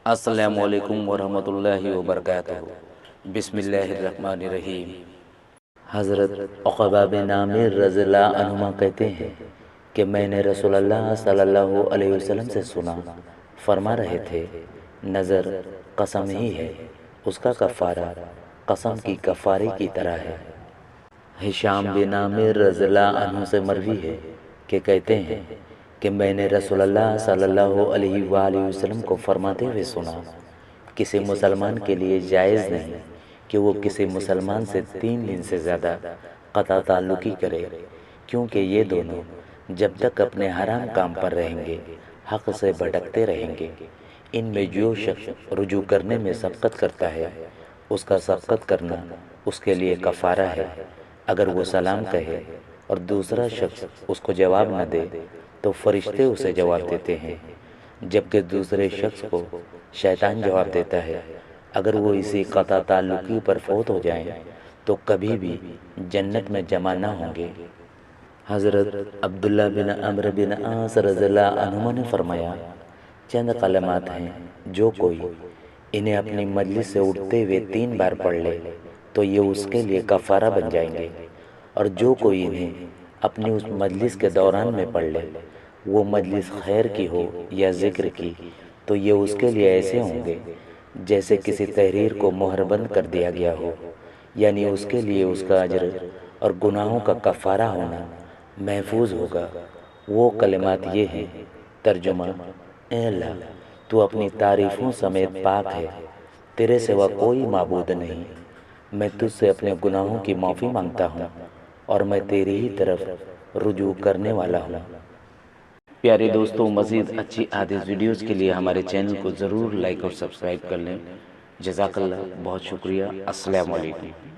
السلام علیکم ورحمۃ اللہ وبرکاتہ۔ بسم اللہ الرحمن الرحیم۔ حضرت عقبہ بن عامر رضی اللہ عنہما کہتے ہیں کہ میں نے رسول اللہ صلی اللہ علیہ وسلم سے سنا، فرما رہے تھے نظر قسم ہی ہے، اس کا کفارہ قسم کی کفارے کی طرح ہے۔ ہشام بن عامر رضی اللہ عنہ سے مروی ہے کہ کہتے ہیں کہ میں نے رسول اللہ صلی اللہ علیہ وآلہ وسلم کو فرماتے ہوئے سنا، کسی مسلمان کے لیے جائز نہیں کہ وہ کسی مسلمان سے 3 دن سے زیادہ قطع تعلقی کرے، کیونکہ یہ دونوں جب تک اپنے حرام کام پر رہیں گے حق سے بھٹکتے رہیں گے۔ ان میں جو شخص رجوع کرنے میں سبقت کرتا ہے، اس کا سبقت کرنا اس کے لیے کفارہ ہے۔ اگر وہ سلام کہے اور دوسرا شخص اس کو جواب نہ دے تو فرشتے اسے جواب دیتے ہیں، جبکہ دوسرے شخص کو شیطان جواب دیتا ہے۔ اگر وہ اسی قطع تعلقی پر فوت ہو جائیں تو کبھی بھی جنت میں جمع نہ ہوں گے۔ حضرت عبداللہ بن عمرو بن عاص رضی اللہ عنہما نے فرمایا، چند کلمات ہیں جو کوئی انہیں اپنی مجلس سے اٹھتے ہوئے 3 بار پڑھ لے تو یہ اس کے لیے کفارہ بن جائیں گے، اور جو کوئی انہیں اپنی اس مجلس کے دوران میں پڑھ لے، وہ مجلس خیر کی ہو یا ذکر کی، تو یہ اس کے لیے ایسے ہوں گے جیسے کسی تحریر کو مہر بند کر دیا گیا ہو، یعنی اس کے لیے اس کا اجر اور گناہوں کا کفارہ ہونا محفوظ ہوگا۔ وہ کلمات یہ ہیں، ترجمہ: اے اللہ، تو اپنی تعریفوں سمیت پاک ہے، تیرے سوا کوئی معبود نہیں، میں تجھ سے اپنے گناہوں کی معافی مانگتا ہوں اور میں تیری ہی طرف رجوع کرنے والا ہوں۔ پیارے دوستوں، مزید اچھی حدیث ویڈیوز کے لیے ہمارے چینل کو ضرور لائک اور سبسکرائب کر لیں۔ جزاک اللہ، بہت شکریہ۔ السلام علیکم۔